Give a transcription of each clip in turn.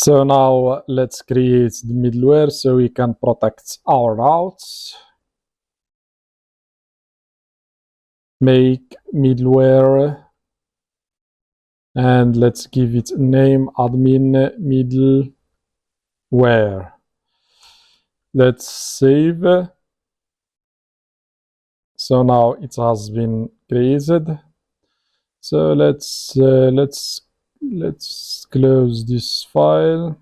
So now let's create the middleware so we can protect our routes. Make middleware and let's give it a name, admin middleware. Let's save. So now it has been created. So let's close this file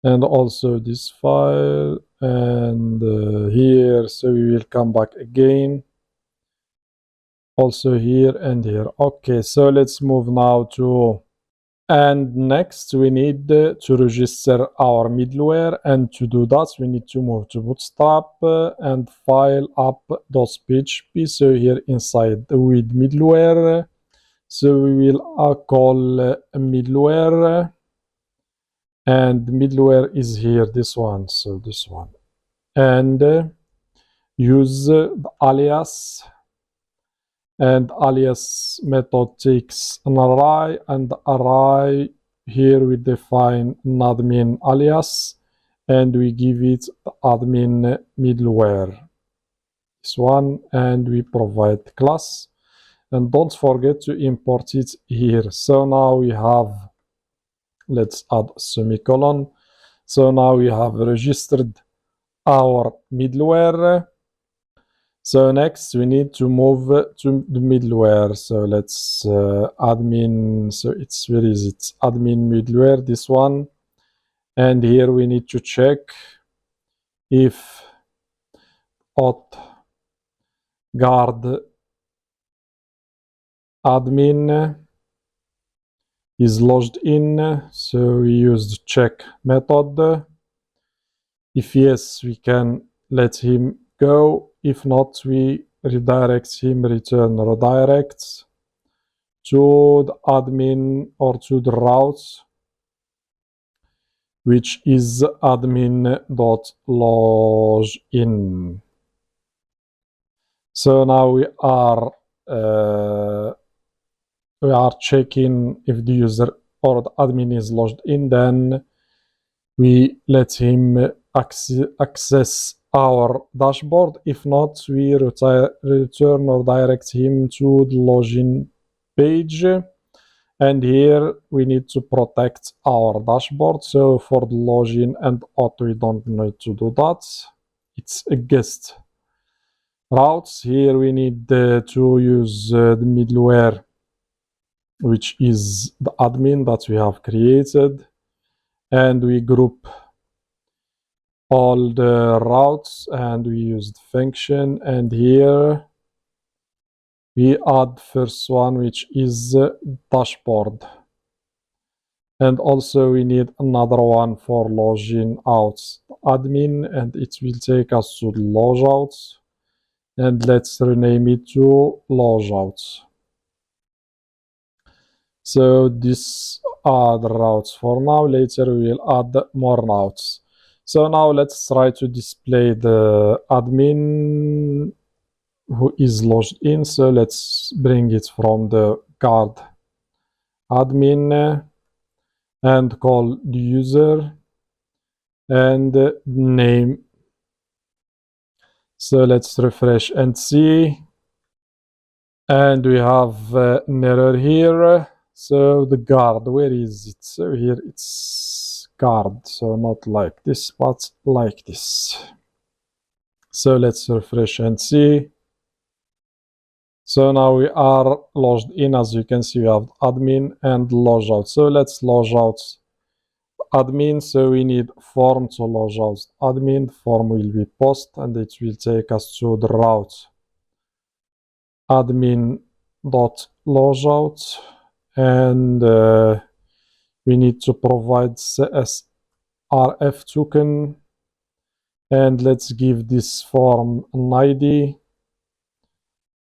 and also this file and here. So we will come back again. Also here and here. Okay, so let's move now to, and next we need to register our middleware, and to do that we need to move to Bootstrap and file app.php. So here inside with middleware, so we will call middleware, and middleware is here, this one, so this one, and use the alias. And alias method takes an array, and array here we define an admin alias and we give it the admin middleware, this one, and we provide class, and don't forget to import it here. So now we have, let's add a semicolon. So now we have registered our middleware. So next we need to move to the middleware. So let's admin, so it's, where is it? Admin middleware, this one. And here we need to check if auth guard admin is logged in. So we use the check method. If yes, we can let him go. If not, we redirect him, return redirects to the admin or to the route, which is admin.login. So now we are checking if the user or the admin is logged in. Then we let him access our dashboard. If not, we return or direct him to the login page. And here we need to protect our dashboard. So for the login and auth, we don't need to do that. It's a guest routes. Here we need to use the middleware, which is the admin that we have created, and we group all the routes and we use the function, and here we add first one, which is dashboard, and also we need another one for login out admin, and it will take us to the logout, and let's rename it to logout. So these are the routes for now. Later we will add more routes. So now let's try to display the admin who is logged in. So let's bring it from the guard admin and call the user and name. So let's refresh and see. And we have an error here. So the guard, where is it? So here it's guard, so not like this, but like this. So let's refresh and see. So now we are logged in. As you can see, we have admin and logout. So let's log out admin. So we need form to log out admin. Form will be post, and it will take us to the route admin.logout, and we need to provide CSRF token, and let's give this form an ID.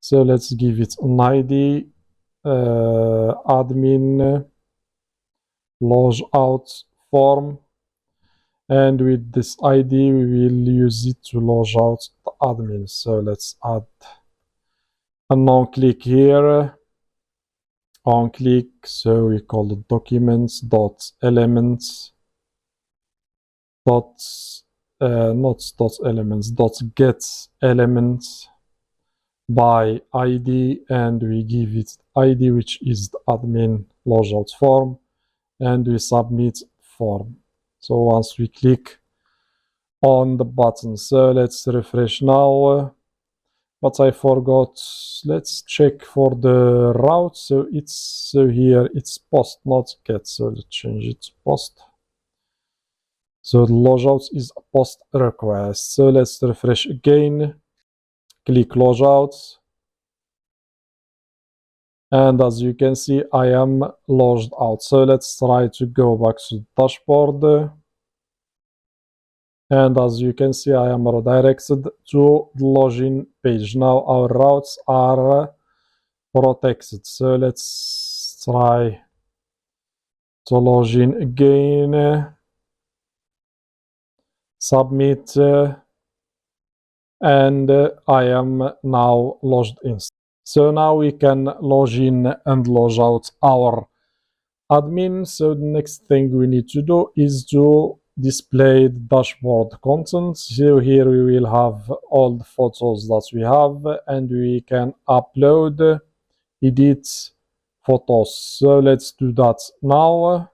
So let's give it an ID, admin logout form, and with this ID we will use it to log out the admin. So let's add a non-click here, on click, so we call it documents dot elements dot not dot elements dot get elements by ID, and we give it ID, which is the admin logout form, and we submit form. So once we click on the button, so let's refresh now. But I forgot, let's check for the route. So here it's post, not get, so let's change it to post. So the logout is a post request. So let's refresh again, click logout, and as you can see I am logged out. So let's try to go back to the dashboard, and as you can see I am redirected to the login page. Now our routes are protected, so let's try to log in again, submit, and I am now logged in. So now we can log in and log out our admin. So the next thing we need to do is to display the dashboard content. So here we will have all the photos that we have, and we can upload, edit photos. So let's do that now.